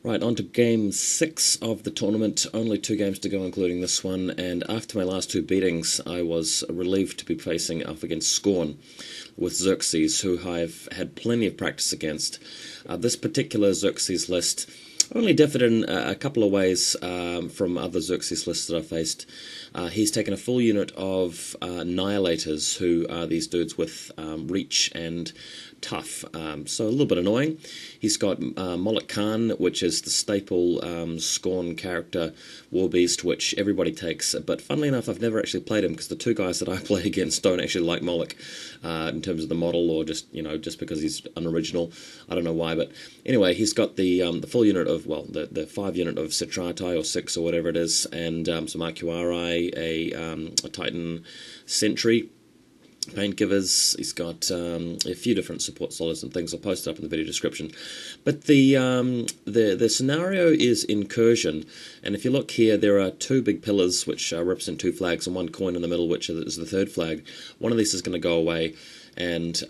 Right, on to game 6 of the tournament. Only 2 games to go, including this one, and after my last 2 beatings, I was relieved to be facing off against Skorne with Xerxes, who I've had plenty of practice against. This particular Xerxes list only differed in a couple of ways from other Xerxes lists that I've faced. He's taken a full unit of Nihilators, who are these dudes with reach and tough, so a little bit annoying. He's got Molik, which is the staple Skorne character, War Beast, which everybody takes, but funnily enough I've never actually played him because the 2 guys that I play against don't actually like Molik in terms of the model, or just because he's unoriginal. I don't know why, but anyway, he's got the full unit of, well, the 5 unit of Cetratii, or 6 or whatever it is, and some Arcuarii, a Titan Sentry, paint givers. He's got a few different support solids and things. I'll post it up in the video description. But the scenario is Incursion, and if you look here, there are 2 big pillars which represent 2 flags, and 1 coin in the middle, which is the 3rd flag. One of these is going to go away, and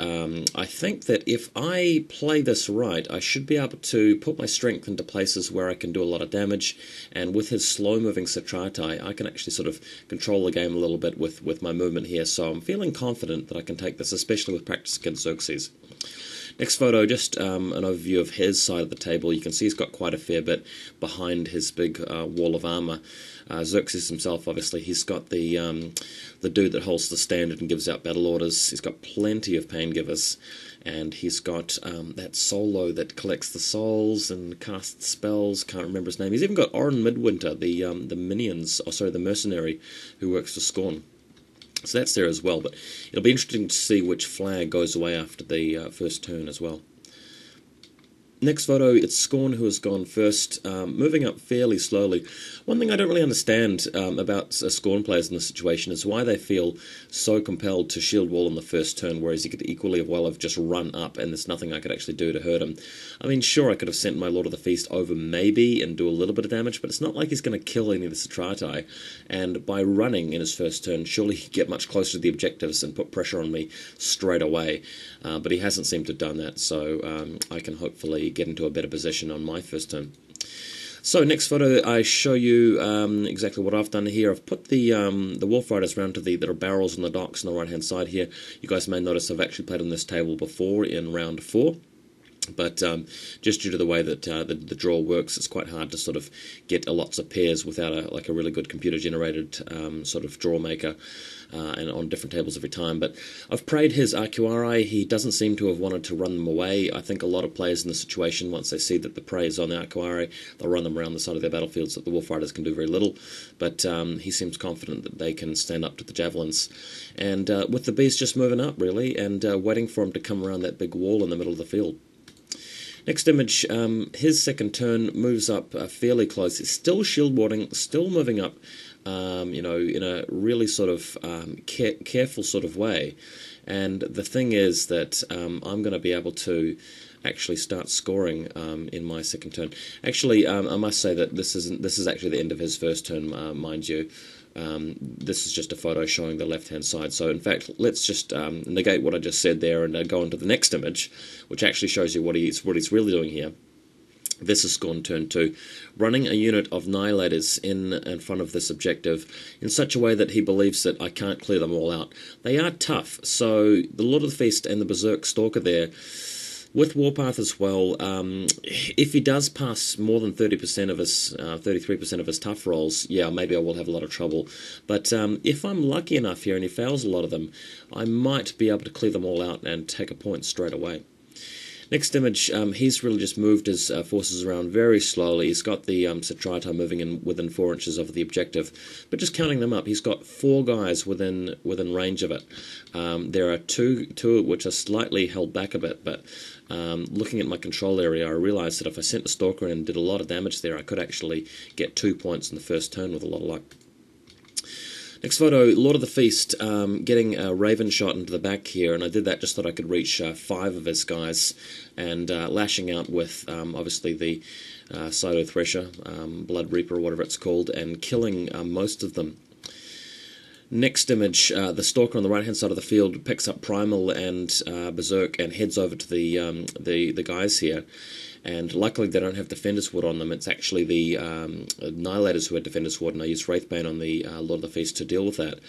I think that if I play this right, I should be able to put my strength into places where I can do a lot of damage, and with his slow-moving Cetratii, I can actually sort of control the game a little bit with my movement here, so I'm feeling confident that I can take this, especially with practice against Xerxes. Next photo, just an overview of his side of the table. You can see he's got quite a fair bit behind his big wall of armour. Xerxes himself, obviously, he's got the dude that holds the standard and gives out battle orders. He's got plenty of pain givers, and he's got that solo that collects the souls and casts spells. Can't remember his name. He's even got Orin Midwinter, the the mercenary who works for Skorne. So that's there as well, but it'll be interesting to see which flag goes away after the first turn as well. Next photo, it's Skorne who has gone first, moving up fairly slowly. One thing I don't really understand about Skorne players in this situation is why they feel so compelled to shield wall on the first turn, whereas he could equally well have just run up and there's nothing I could actually do to hurt him. I mean, sure, I could have sent my Lord of the Feast over maybe and do a little bit of damage, but it's not like he's going to kill any of the Cetratii, and by running in his first turn, surely he'd get much closer to the objectives and put pressure on me straight away. But he hasn't seemed to have done that, so I can hopefully get into a better position on my first turn. So next photo, I show you exactly what I've done here. I've put the Wolfriders around to the little barrels on the docks on the right hand side here. You guys may notice I've actually played on this table before in round 4. But just due to the way that the draw works, it's quite hard to sort of get lots of pairs without a really good computer-generated sort of draw maker, and on different tables every time. But I've prayed his Arcuarii. He doesn't seem to have wanted to run them away. I think a lot of players in the situation, once they see that the prey is on the Arcuarii, they'll run them around the side of their battlefield so that the Wolfriders can do very little. But he seems confident that they can stand up to the javelins. And with the beast just moving up, really, and waiting for him to come around that big wall in the middle of the field. Next image, his second turn moves up fairly close. He's still shield warding, still moving up, in a really sort of careful sort of way. And the thing is that I'm going to be able to actually start scoring in my second turn. Actually, I must say that this is actually the end of his first turn, mind you. This is just a photo showing the left-hand side. So, in fact, let's just negate what I just said there and go on to the next image, which actually shows you what he's really doing here. This is Skorne turn 2, running a unit of Nihilators in front of this objective in such a way that he believes that I can't clear them all out. They are tough, so the Lord of the Feast and the Berserk Stalker there, with Warpath as well, if he does pass more than 30% of his, 33% of his tough rolls, yeah, maybe I will have a lot of trouble. But if I'm lucky enough here and he fails a lot of them, I might be able to clear them all out and take a point straight away. Next image, he's really just moved his forces around very slowly. He's got the Cetratii moving in within 4 inches of the objective, but just counting them up, he's got 4 guys within range of it. There are two which are slightly held back a bit, but looking at my control area, I realised that if I sent a Stalker in and did a lot of damage there, I could actually get 2 points in the first turn with a lot of luck. Next photo, Lord of the Feast, getting a Raven shot into the back here, and I did that just so that I could reach 5 of his guys, and lashing out with, obviously, the Cyto Thresher, Blood Reaper, or whatever it's called, and killing most of them. Next image, the Stalker on the right-hand side of the field picks up Primal and Berserk and heads over to the guys here. and luckily they don't have Defender's Wood on them. It's actually the Nihilators who had Defender's Wood, and I used Wraithbane on the Lord of the Feast to deal with that.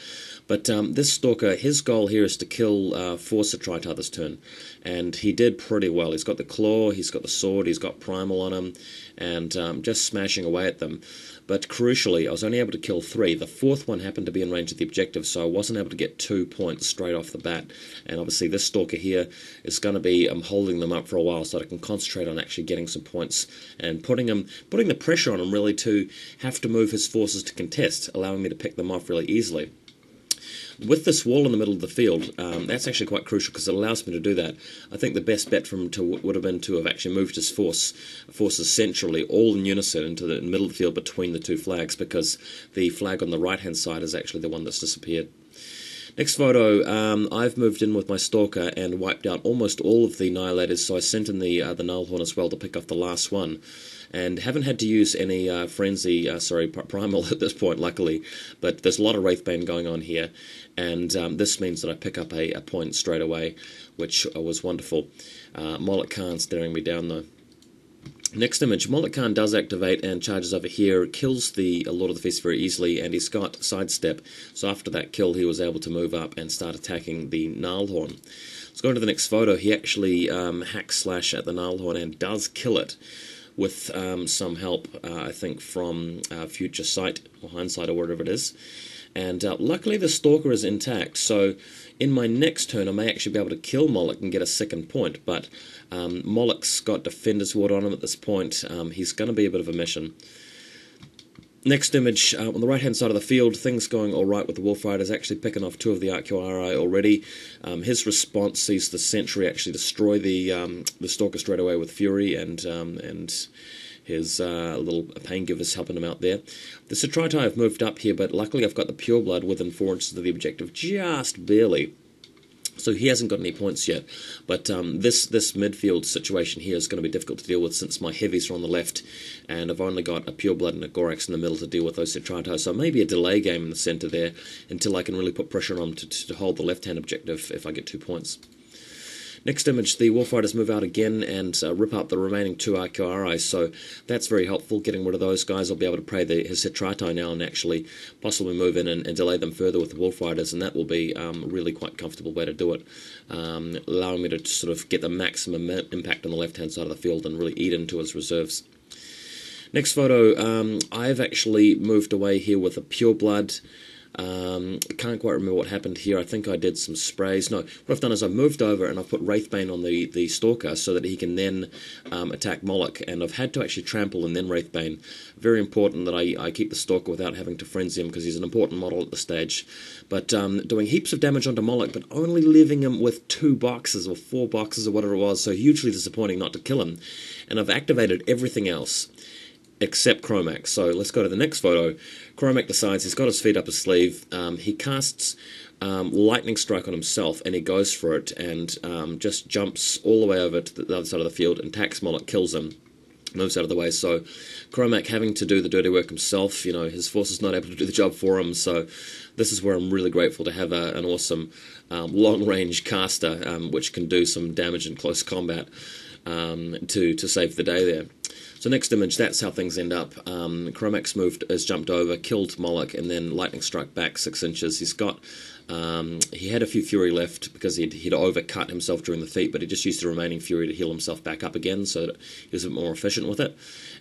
But this Stalker, his goal here is to kill 4 Cetratii this turn, and he did pretty well. He's got the Claw, he's got the Sword, he's got Primal on him, and just smashing away at them. But crucially, I was only able to kill 3. The 4th one happened to be in range of the objective, so I wasn't able to get 2 points straight off the bat. And obviously this Stalker here is going to be holding them up for a while, so I can concentrate on actually getting some points and putting the pressure on him really to have to move his forces to contest, allowing me to pick them off really easily. With this wall in the middle of the field, that's actually quite crucial because it allows me to do that. I think the best bet for him would have been to have actually moved his forces centrally, all in unison, into the middle of the field between the 2 flags, because the flag on the right-hand side is actually the one that's disappeared. Next photo, I've moved in with my Stalker and wiped out almost all of the Nihilators, so I sent in the Gnarlhorn as well to pick off the last one. And haven't had to use any Primal at this point, luckily, but there's a lot of Wraithbane going on here, and this means that I pick up a point straight away, which was wonderful. Molik Khan staring me down though. Next image, Molik Khan does activate and charges over here, kills the Lord of the Feast very easily, and he's got Sidestep, so after that kill he was able to move up and start attacking the Gnarlhorn. Let's go into the next photo. He actually hack slash at the Gnarlhorn and does kill it, with some help, I think, from Future Sight, or Hindsight, or whatever it is. And luckily the Stalker is intact, so in my next turn I may actually be able to kill Molik and get a 2nd point, but Molik's got Defender's Wood on him at this point. He's going to be a bit of a mission. Next image, on the right-hand side of the field, things going alright with the Wolfriders, actually picking off 2 of the Arcuarii already. His response sees the Sentry actually destroy the Stalker straight away with Fury, and his little pain givers helping him out there. The Cetratii have moved up here, but luckily I've got the Pureblood within 4 inches of the objective, just barely. So he hasn't got any points yet, but this midfield situation here is going to be difficult to deal with since my heavies are on the left, and I've only got a Pureblood and a Gorax in the middle to deal with those Cetratii, so maybe a delay game in the centre there until I can really put pressure on them to hold the left-hand objective if I get 2 points. Next image, the Wolfriders move out again and rip up the remaining 2 Arcuarii, so that's very helpful. Getting rid of those guys, I'll be able to pray his Cetratii now and actually possibly move in and delay them further with the Wolfriders, and that will be a really quite comfortable way to do it, allowing me to sort of get the maximum impact on the left-hand side of the field and really eat into his reserves. Next photo, I've actually moved away here with a Pureblood. I can't quite remember what happened here. I think I did some sprays. No, what I've done is I've moved over and I've put Wraithbane on the Stalker so that he can then attack Molik, and I've had to actually trample and then Wraithbane. Very important that I keep the Stalker without having to frenzy him because he's an important model at this stage. But doing heaps of damage onto Molik, but only leaving him with 2 boxes or 4 boxes or whatever it was, so hugely disappointing not to kill him. And I've activated everything else except Kromac. So let's go to the next photo. Kromac decides he's got his feet up his sleeve. He casts Lightning Strike on himself, and he goes for it, and just jumps all the way over to the other side of the field and attacks Molik, kills him, moves out of the way. So Kromac having to do the dirty work himself, you know, his force is not able to do the job for him, so this is where I'm really grateful to have an awesome long-range caster which can do some damage in close combat to save the day there. So next image, that's how things end up. Kromac's has jumped over, killed Molik, and then Lightning Strike back 6 inches. He's got, he had a few Fury left because he'd overcut himself during the feat, but he just used the remaining Fury to heal himself back up again, so that he was a bit more efficient with it.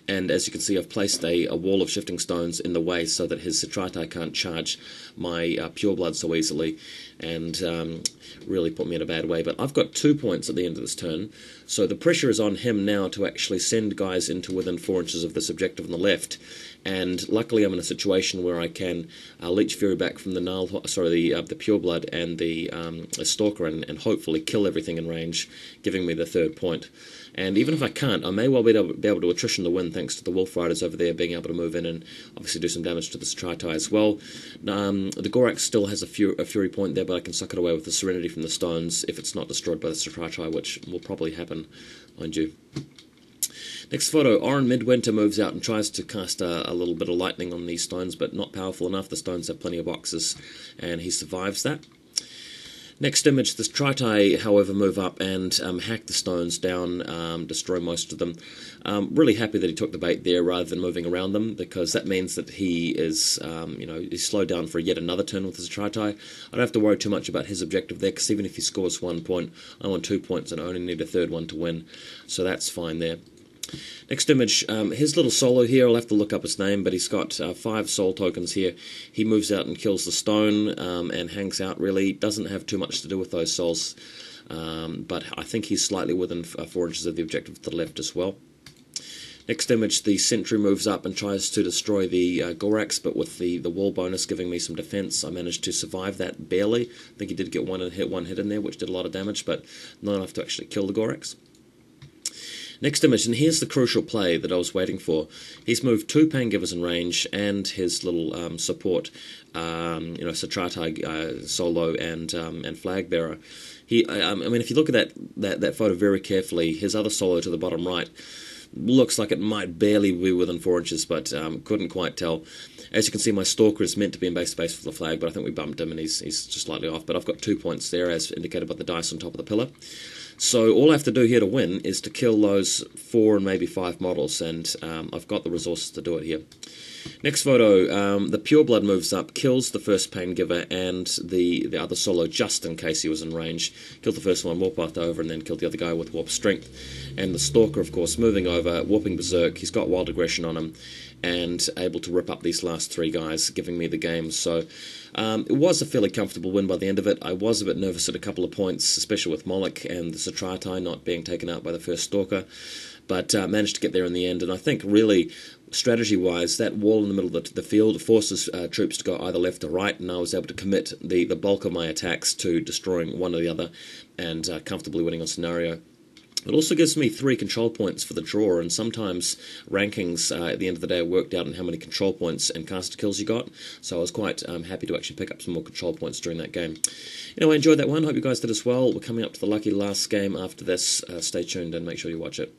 And as you can see, I've placed a wall of shifting stones in the way so that his Cetratii can't charge my Pureblood so easily, and really put me in a bad way. But I've got 2 points at the end of this turn, so the pressure is on him now to actually send guys into within 4 inches of this objective on the left. And luckily, I'm in a situation where I can leech Fury back from the the Pureblood and the Stalker, and hopefully kill everything in range, giving me the 3rd point. And even if I can't, I may well be able to attrition the win thanks to the Wolfriders over there being able to move in and obviously do some damage to the Cetratii as well. The Gorax still has a Fury point there, but I can suck it away with the Serenity from the stones if it's not destroyed by the Cetratii, which will probably happen, mind you. Next photo, Orin Midwinter moves out and tries to cast a little bit of lightning on these stones, but not powerful enough. The stones have plenty of boxes, and he survives that. Next image, the Cetratii, however, move up and hack the stones down, destroy most of them. Really happy that he took the bait there rather than moving around them, because that means that he is, he's slowed down for yet another turn with his Cetratii. I don't have to worry too much about his objective there, because even if he scores 1 point, I want 2 points and I only need a third one to win, so that's fine there. Next image, his little solo here, I'll have to look up his name, but he's got 5 soul tokens here. He moves out and kills the stone and hangs out, really. Doesn't have too much to do with those souls, but I think he's slightly within 4 inches of the objective to the left as well. Next image, the Sentry moves up and tries to destroy the Gorax, but with the wall bonus giving me some defense, I managed to survive that barely. I think he did get one hit in there, which did a lot of damage, but not enough to actually kill the Gorax. Next image, and here's the crucial play that I was waiting for. He's moved 2 Paingivers in range and his little support, Cetratii solo and flag bearer. I mean, if you look at that photo very carefully, his other solo to the bottom right looks like it might barely be within 4 inches, but couldn't quite tell. As you can see, my Stalker is meant to be in base space for the flag, but I think we bumped him and he's just slightly off. But I've got 2 points there, as indicated by the dice on top of the pillar. So all I have to do here to win is to kill those 4 and maybe 5 models, and I've got the resources to do it here. Next photo, the Pureblood moves up, kills the first Paingiver and the other solo just in case he was in range. Killed the first one, warped over, and then killed the other guy with Warp Strength. And the Stalker, of course, moving over, warping Berserk. He's got Wild Aggression on him and able to rip up these last 3 guys, giving me the game. So it was a fairly comfortable win by the end of it. I was a bit nervous at a couple of points, especially with Molik and the Cetratii not being taken out by the first Stalker, but managed to get there in the end. And I think really, strategy-wise, that wall in the middle of the field forces troops to go either left or right, and I was able to commit the bulk of my attacks to destroying one or the other and comfortably winning on scenario. It also gives me 3 control points for the draw, and sometimes rankings at the end of the day are worked out on how many control points and caster kills you got, so I was quite happy to actually pick up some more control points during that game. Anyway, I enjoyed that one, hope you guys did as well. We're coming up to the lucky last game after this. Stay tuned and make sure you watch it.